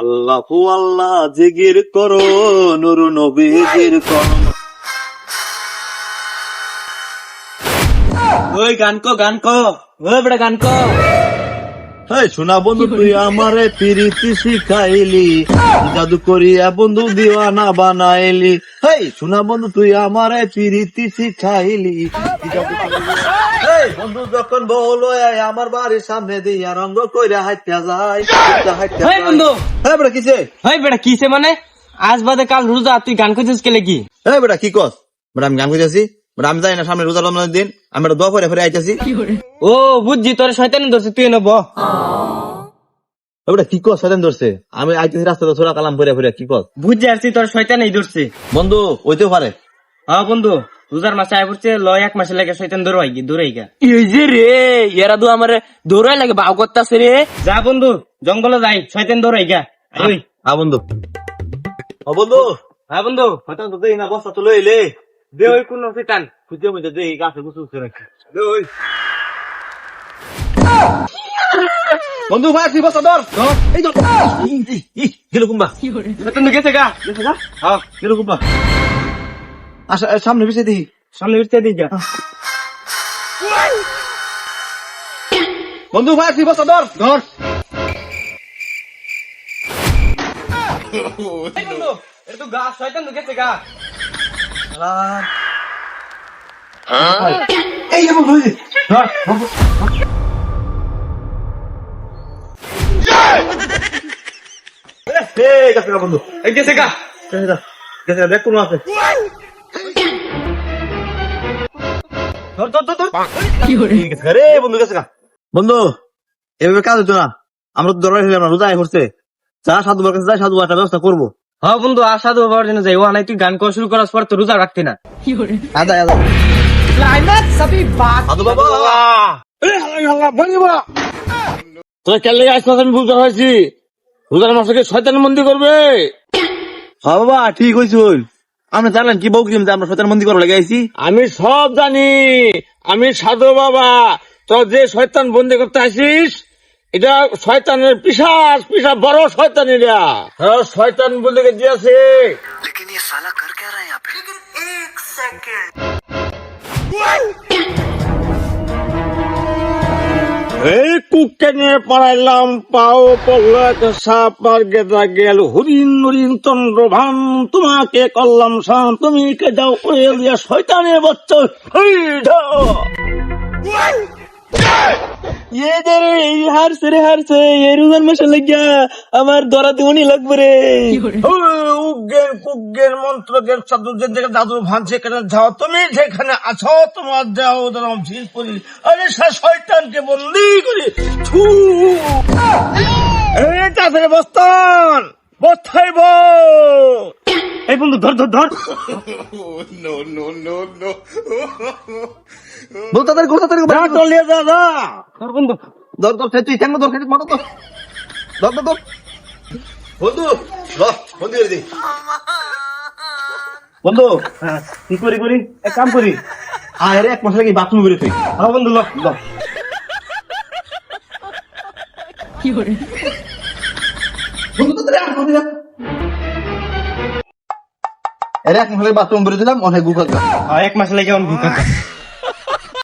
আল্লাহু আল্লাহ জিকির করো, নূর নবীজির করো। ওই গান কো ওই বেটা গান কো। হেই শোনা বন্ধু, তুই আমারে প্রীতি শিখাইলি, জাদু করিয়া বন্ধু দিওয়ানা বানাইলি। হেই শোনা বন্ধু, তুই আমারে প্রীতি শিখাইলি, জাদু করিয়া। হেই বন্ধু, যখন বলো আমার বাড়ির সামনে দিয়া রঙ্গ কইরা হাইটা যায়, হেই বন্ধু, হ্যাঁ বেটা কিসে? হেই বেটা কিসে মানে আজ বাদে কাল রোজা, তুই গান কইছিস কেলে কি? হ্যাঁ বেটা কি কস? বেটা আমি গান কইতাছি, বেটা আমি জানি না সামনে রোজা রমজানের দিন, আমি একটা দোয়া পড়ে ফিরে আইতাছি। ও বুঝছি, তোর শয়তানি ধরছে, তুই নেব। বেটা কি কস? শয়তান ধরছে? আমি আইতাছি রাস্তাতে ছোড়া কালাম পড়ে ফিরে, কি কস? বুঝছি আসছি তোর শয়তানি ধরছে। বন্ধু ওইতেও পারে। হ্যাঁ বন্ধু, রোজার মাসে আয় পড়ছে, লয় এক মাসে লাগে শয়তান দৌড়াই গা। এই যে রে এরা তো আমার দৌড়াই লাগে, বাউ করতেছে রে। যা বন্ধু জঙ্গলে যাই, শয়তান দৌড়াই গা। ওই হ্যাঁ বন্ধু, ও বন্ধু, হ্যাঁ বন্ধু, শয়তান তো দেই না, বস্তা তো লইলে দে ওই কোন শয়তান। খুঁজে মধ্যে দেই গাছে গুছু গুছু রাখি দে ওই। বন্ধু ভাই তুই বস্তা ধর, এই ধর। গেল কুম্বা, শয়তান গেছে গা। হ্যাঁ গেল কুম্বা। আচ্ছা সামনে পিছিয়ে দেখি, সামনে উঠতে দিই গা। বন্ধু ভাই তুই বস্তা ধর ধর। এই বন্ধু, এটা তো গা, শয়তান গেছে গা। এই যে বন্ধু, ধর গেছে গা বন্ধু, এই গেছে গা। গেছে গা, দেখ কোনো আছে। ধর ধর ধর ধর। গেছে গা রে বন্ধু, গেছে গা। বন্ধু এভাবে কাজ হতো না, আমরা তো দরবার হইলাম না, রোজা করছে। যা সাধু বাবার কাছে যাই, সাধু একটা ব্যবস্থা করবো। হ্যাঁ বন্ধু, আসাদু বাবার জন্য যাই। ও নাই তুই গান করা শুরু করার পর তো রোজা রাখতি না। আদা আদা সাধু বাবা, তোরা কেলে আসছিস আমি বুঝতে পারছি। রোজার মাসকে শয়তান মন্দির করবে। হ্যাঁ বাবা ঠিক হয়েছে। আপনি জানেন কি বউ যে আমরা শয়তান মন্দির করা লেগে আইছি? আমি সব জানি, আমি সাধু বাবা। তোরা যে শয়তান বন্দি করতে আসিস, এটা শয়তানের পিশাচ বড় শয়তান। এরা হ্যাঁ শয়তান বলে দিয়েছে। लेकिन ये साला कर क्या रहा है यहाँ पे? एक सेकंड। এই কুককে নিয়ে পাড়াইলাম, পাও পড়লো একটা সাপ আর গেদা গেল, হরিণ হরিণ চন্দ্রভান, তোমাকে করলাম শান, তুমি কে যাও ওরে দিয়া শয়তানের বাচ্চা। এই যাও হারছে রে হারছে, এই রোজার মাসে লাগিয়া আমার ধরা দিবনি লাগবে রে। উজ্ঞান কুজ্ঞান মন্ত্র জ্ঞান সাধু যে জায়গায় জাদু ভান সেখানে যাও, তুমি যেখানে আছো তোমার যাও ধরম ভিড় করি। আরে শয়তানকে বন্দি করি। থু এই চাষের বস্তান বস্তাইব। এই বন্ধু ধর ধর ধর। বল তাদের কথা তাদের যা টলিয়ে যা যা। ধর বন্ধু। ধর ধর তুই কেন ধর খেতে মারো তো, ধর ধর ধর বন্ধু, বন্ধু দি বন্ধু। কি করি করি এক কাম করি। আরে এক মাস আগে বাথরুম করে তুই। হ্যাঁ বন্ধু ল ল। বন্ধু তাদের এক মাস আগে, আরে এক মাস আগে বাথরুম করে দিলাম, অনেক গুখা। এক মাস লাগে আমার ভুকা।